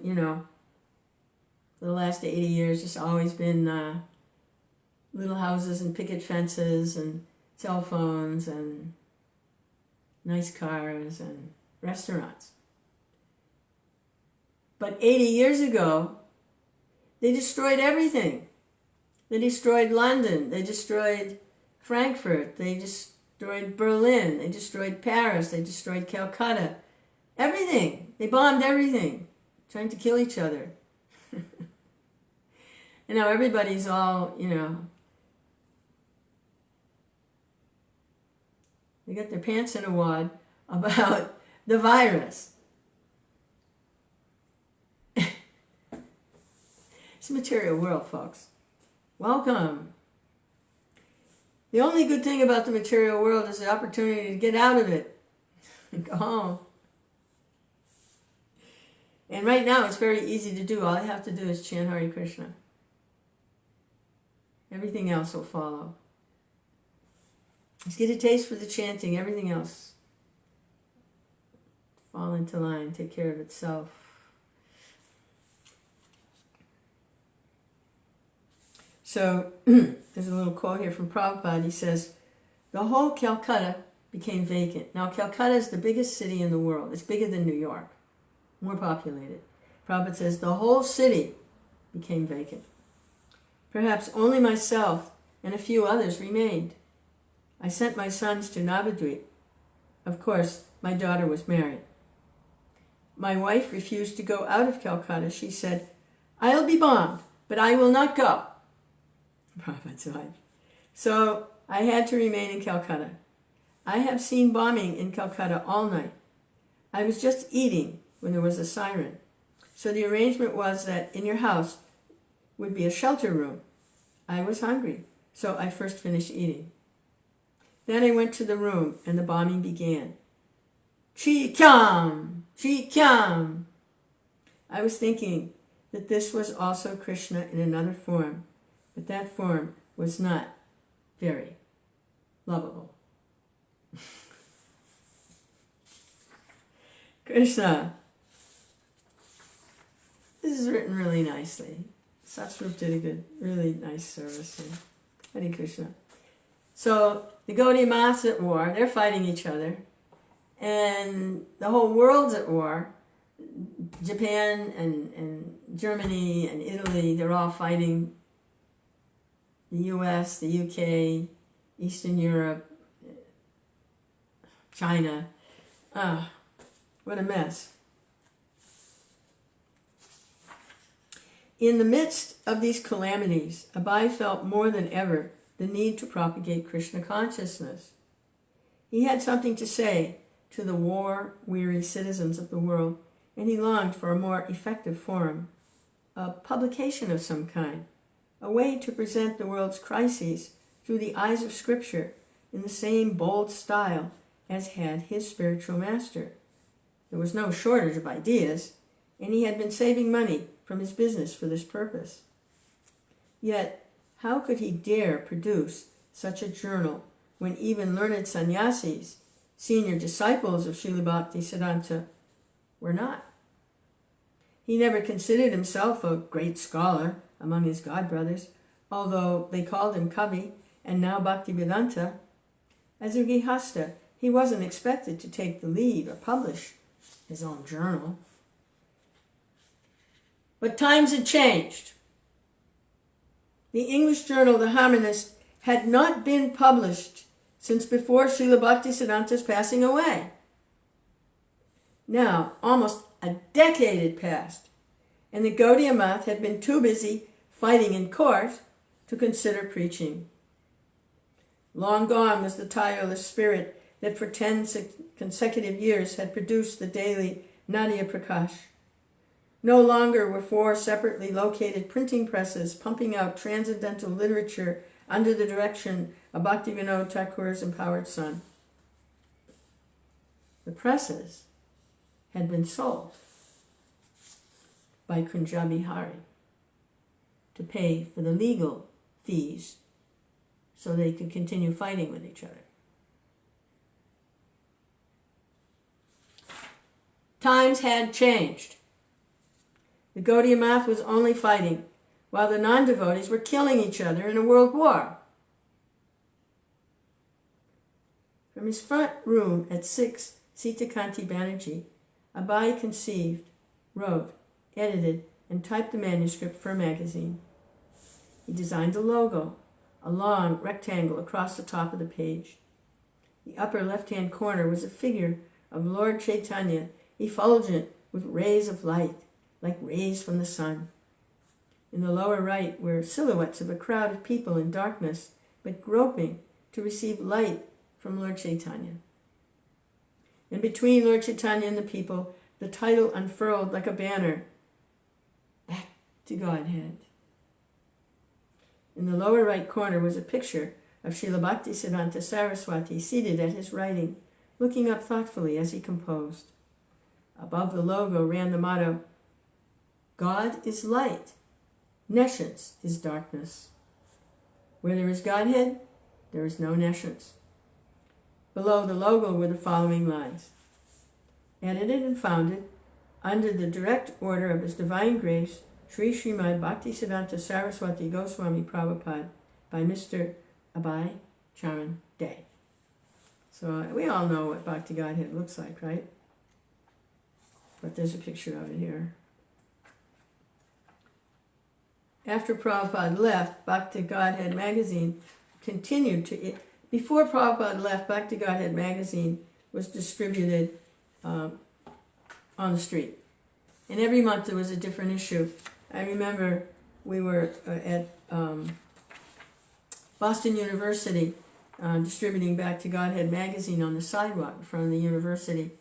Speaker 1: for the last 80 years, just always been little houses and picket fences and cell phones and nice cars and restaurants. But 80 years ago, they destroyed everything. They destroyed London. They destroyed Frankfurt. They destroyed Berlin. They destroyed Paris. They destroyed Calcutta. Everything. They bombed everything, trying to kill each other. And now everybody's all, they got their pants in a wad about the virus. It's a material world, folks. Welcome. The only good thing about the material world is the opportunity to get out of it and go home. And right now it's very easy to do. All you have to do is chant Hare Krishna. Everything else will follow. Just get a taste for the chanting. Everything else fall into line, take care of itself. So there's a little quote here from Prabhupada. He says, the whole Calcutta became vacant. Now Calcutta is the biggest city in the world. It's bigger than New York, more populated. Prabhupada says the whole city became vacant. Perhaps only myself and a few others remained. I sent my sons to Navadvip. Of course, my daughter was married. My wife refused to go out of Calcutta. She said, I'll be bombed, but I will not go. Prabhupada's wife. So I had to remain in Calcutta. I have seen bombing in Calcutta all night. I was just eating when there was a siren. So the arrangement was that in your house would be a shelter room. I was hungry, so I first finished eating. Then I went to the room and the bombing began. Chi-kyam! Chi-kyam! I was thinking that this was also Krishna in another form, but that form was not very lovable. Krishna. This is written really nicely. Satsvarupa did a good, really nice service here. Hare Krishna. So the Gaudiya Math's at war. They're fighting each other. And the whole world's at war. Japan and Germany and Italy, they're all fighting. The US, the UK, Eastern Europe, China. What a mess. In the midst of these calamities, Abai felt more than ever the need to propagate Krishna consciousness. He had something to say to the war-weary citizens of the world, and he longed for a more effective forum, a publication of some kind, a way to present the world's crises through the eyes of Scripture in the same bold style as had his spiritual master. There was no shortage of ideas, and he had been saving money from his business for this purpose. Yet, how could he dare produce such a journal when even learned sannyasis, senior disciples of Srila Bhaktisiddhanta, were not? He never considered himself a great scholar among his godbrothers, although they called him Kavi and now Bhaktivedanta. As a Grihasta, he wasn't expected to take the lead or publish his own journal. But times had changed. The English journal, The Harmonist, had not been published since before Srila Bhaktisiddhanta's passing away. Now, almost a decade had passed, and the Gaudiya Math had been too busy fighting in court to consider preaching. Long gone was the tireless spirit that for 10 consecutive years had produced the daily Nadia Prakash. No longer were 4 separately located printing presses pumping out transcendental literature under the direction of Bhaktivinoda Thakur's empowered son. The presses had been sold by Kunjabi Hari to pay for the legal fees so they could continue fighting with each other. Times had changed. The Gaudiya Math was only fighting, while the non-devotees were killing each other in a world war. From his front room at 6 Sitakanti Banerjee, Abai conceived, wrote, edited, and typed the manuscript for a magazine. He designed the logo, a long rectangle across the top of the page. The upper left-hand corner was a figure of Lord Chaitanya, effulgent with rays of light, like rays from the sun. In the lower right were silhouettes of a crowd of people in darkness, but groping to receive light from Lord Chaitanya. And between Lord Chaitanya and the people, the title unfurled like a banner, Back to Godhead. In the lower right corner was a picture of Srila Bhaktisiddhanta Saraswati seated at his writing, looking up thoughtfully as he composed. Above the logo ran the motto, God is light, nescience is darkness. Where there is Godhead, there is no nescience. Below the logo were the following lines. Edited and founded under the direct order of His Divine Grace, Sri Srimad Bhaktisiddhanta Saraswati Goswami Prabhupada by Mr. Abai Charan Day. So we all know what Bhakti Godhead looks like, right? But there's a picture of it here. After Prabhupada left, Bhakti Godhead magazine continued to... Before Prabhupada left, Bhakti Godhead magazine was distributed on the street. And every month there was a different issue. I remember we were at Boston University distributing Bhakti Godhead magazine on the sidewalk in front of the university.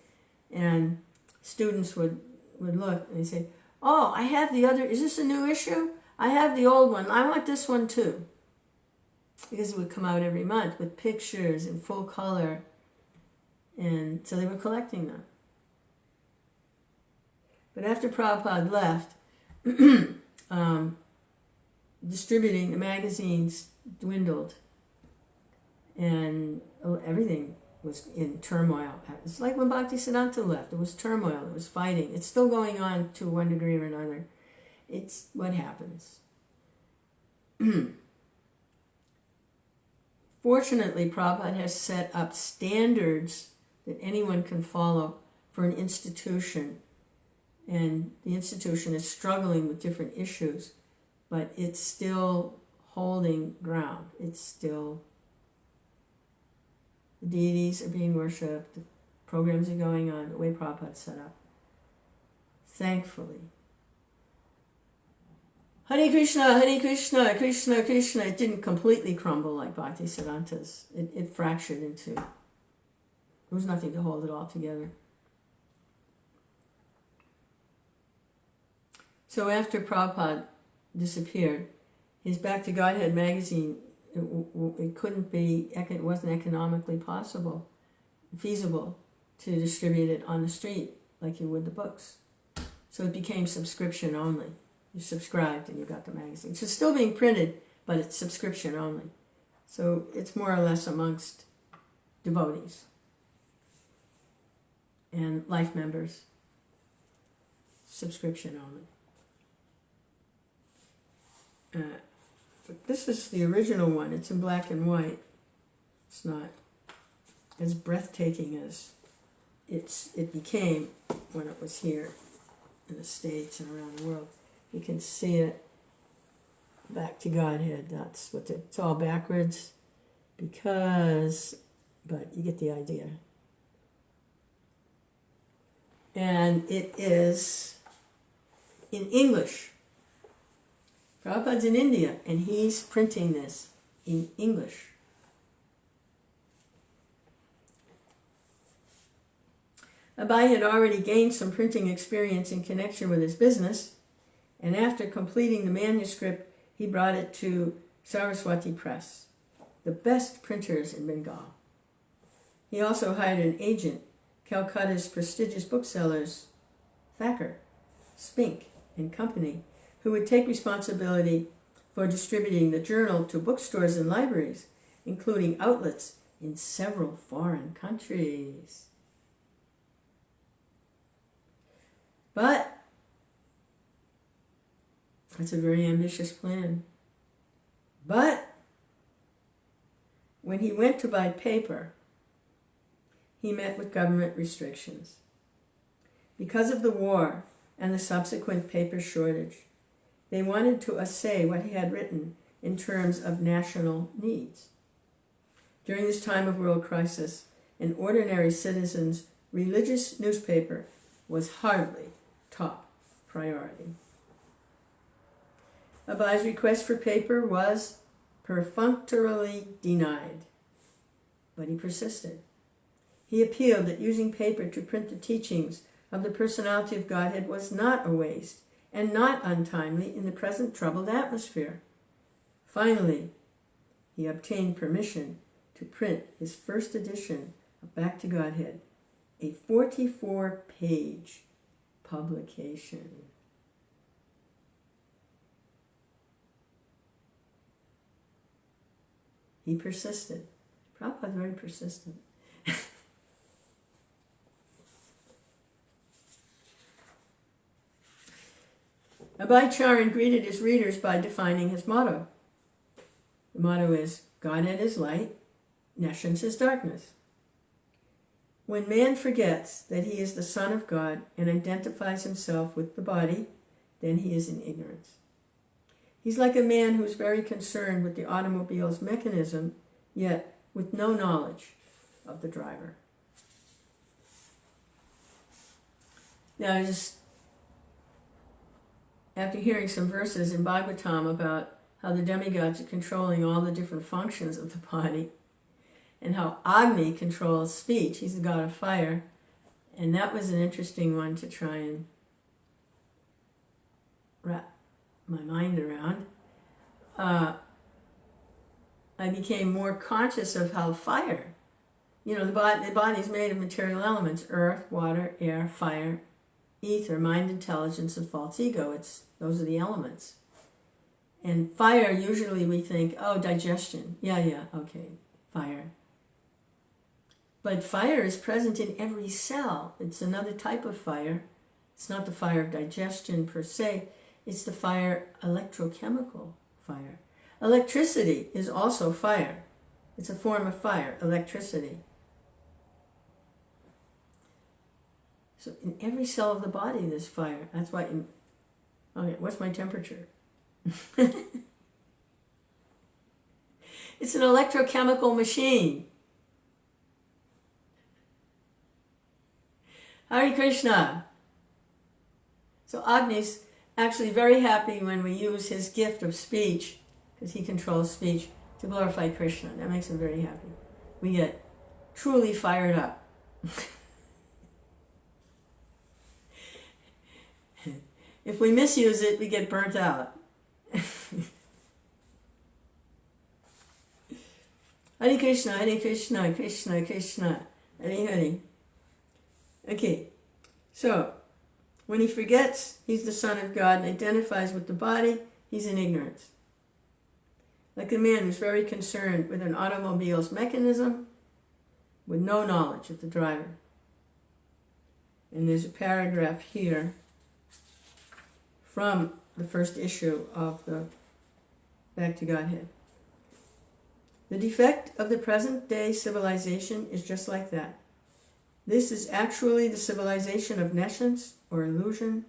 Speaker 1: And students would look and they'd say, oh, I have the other, is this a new issue? I have the old one, I want this one too. Because it would come out every month with pictures in full color. And so they were collecting them. But after Prabhupada left, distributing the magazines dwindled. And everything was in turmoil. It's like when Bhaktisiddhanta left. It was turmoil. It was fighting. It's still going on to one degree or another. It's what happens. Fortunately, Prabhupada has set up standards that anyone can follow for an institution. And the institution is struggling with different issues, but it's still holding ground. It's still... The deities are being worshipped, the programs are going on, the way Prabhupada set up. Thankfully. Hare Krishna, Krishna, Krishna. It didn't completely crumble like Bhaktisiddhanta's. It fractured into, there was nothing to hold it all together. So after Prabhupada disappeared, his Back to Godhead magazine, it couldn't be, it wasn't economically feasible to distribute it on the street like you would the books. So it became subscription only. You subscribed and you got the magazine. So it's still being printed, but it's subscription only. So it's more or less amongst devotees and life members. Subscription only. But this is the original one. It's in black and white. It's not as breathtaking as it became when it was here in the States and around the world. You can see it. Back to Godhead. That's what it's all backwards because, but you get the idea. And it is in English. Prabhupada's in India and he's printing this in English. Abai had already gained some printing experience in connection with his business, and after completing the manuscript, he brought it to Saraswati Press, the best printers in Bengal. He also hired an agent, Calcutta's prestigious booksellers, Thacker, Spink and Company, who would take responsibility for distributing the journal to bookstores and libraries, including outlets in several foreign countries. But that's a very ambitious plan. But when he went to buy paper, he met with government restrictions. Because of the war and the subsequent paper shortage, they wanted to assay what he had written in terms of national needs. During this time of world crisis, an ordinary citizen's religious newspaper was hardly top priority. Abai's request for paper was perfunctorily denied, but he persisted. He appealed that using paper to print the teachings of the personality of Godhead was not a waste and not untimely in the present troubled atmosphere. Finally, he obtained permission to print his first edition of Back to Godhead, a 44-page publication. He persisted. Prabhupada was very persistent. Abai Charan greeted his readers by defining his motto. The motto is, Godhead is light, nescience is darkness. When man forgets that he is the Son of God and identifies himself with the body, then he is in ignorance. He's like a man who's very concerned with the automobile's mechanism, yet with no knowledge of the driver. Now, just after hearing some verses in Bhagavatam about how the demigods are controlling all the different functions of the body, and how Agni controls speech, he's the god of fire, and that was an interesting one to try and wrap my mind around. I became more conscious of how fire, the body is made of material elements, earth, water, air, fire, ether, mind, intelligence, and false ego. Those are the elements. And fire, usually we think, digestion. Yeah, okay, fire. But fire is present in every cell. It's another type of fire. It's not the fire of digestion per se. It's the fire, electrochemical fire. Electricity is also fire. It's a form of fire, electricity. So in every cell of the body there's fire. That's why, what's my temperature? It's an electrochemical machine. Hare Krishna. So Agni's actually very happy when we use his gift of speech, because he controls speech, to glorify Krishna. That makes him very happy. We get truly fired up. If we misuse it, we get burnt out. Hare Krishna, Krishna Krishna, Hare Hare. Okay, so when he forgets he's the Son of God and identifies with the body, he's in ignorance. Like a man who's very concerned with an automobile's mechanism with no knowledge of the driver. And there's a paragraph here from the first issue of the Back to Godhead. The defect of the present day civilization is just like that. This is actually the civilization of nescience or illusion,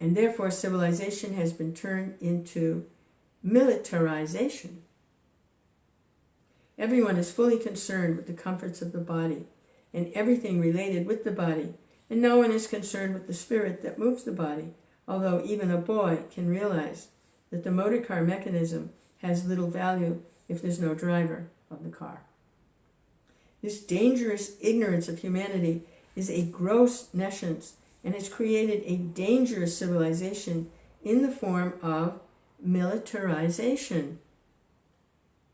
Speaker 1: and therefore civilization has been turned into militarization. Everyone is fully concerned with the comforts of the body and everything related with the body, and no one is concerned with the spirit that moves the body, although even a boy can realize that the motor car mechanism has little value if there's no driver of the car. This dangerous ignorance of humanity is a gross nescience and has created a dangerous civilization in the form of militarization.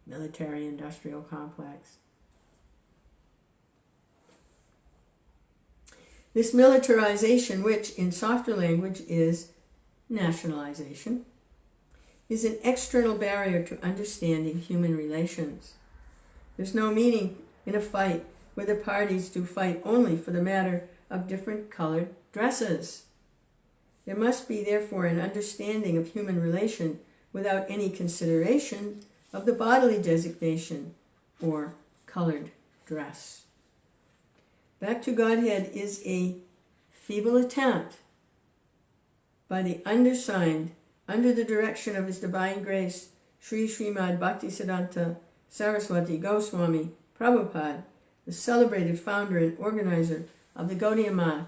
Speaker 1: Military-industrial complex. This militarization, which in softer language is nationalization, is an external barrier to understanding human relations. There's no meaning in a fight where the parties do fight only for the matter of different colored dresses. There must be, therefore, an understanding of human relation without any consideration of the bodily designation or colored dress. Back to Godhead is a feeble attempt by the undersigned, under the direction of His Divine Grace, Srimad Bhaktisiddhanta Saraswati Goswami Prabhupada, the celebrated founder and organizer of the Gaudiya Math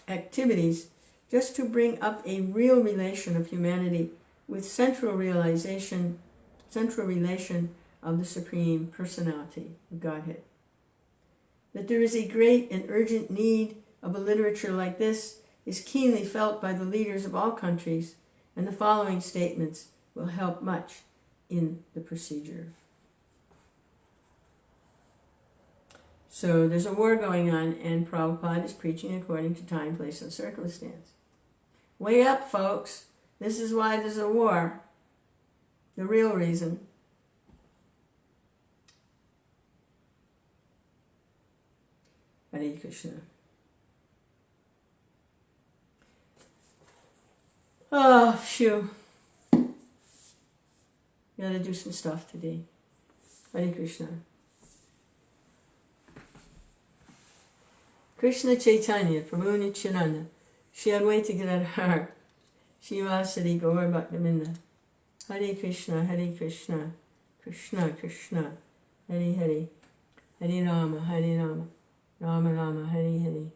Speaker 1: activities, just to bring up a real relation of humanity with central relation of the Supreme Personality of Godhead. That there is a great and urgent need of a literature like this is keenly felt by the leaders of all countries, and the following statements will help much in the procedure. So there's a war going on, and Prabhupada is preaching according to time, place, and circumstance. Wake up, folks. This is why there's a war. The real reason. Hare Krishna. Oh, phew. Gotta do some stuff today. Hare Krishna. Krishna Chaitanya, Prabhu Nityananda, Shri Advaita Gadadhar, Shivasari Gaur Bhaktivedanta. Hare Krishna, Krishna Krishna, Hare Hare, Hare Rama, Rama Rama, Hare Hare.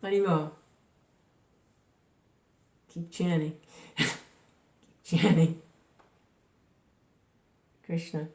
Speaker 1: Haribo. Keep chanting. Keep chanting. Krishna.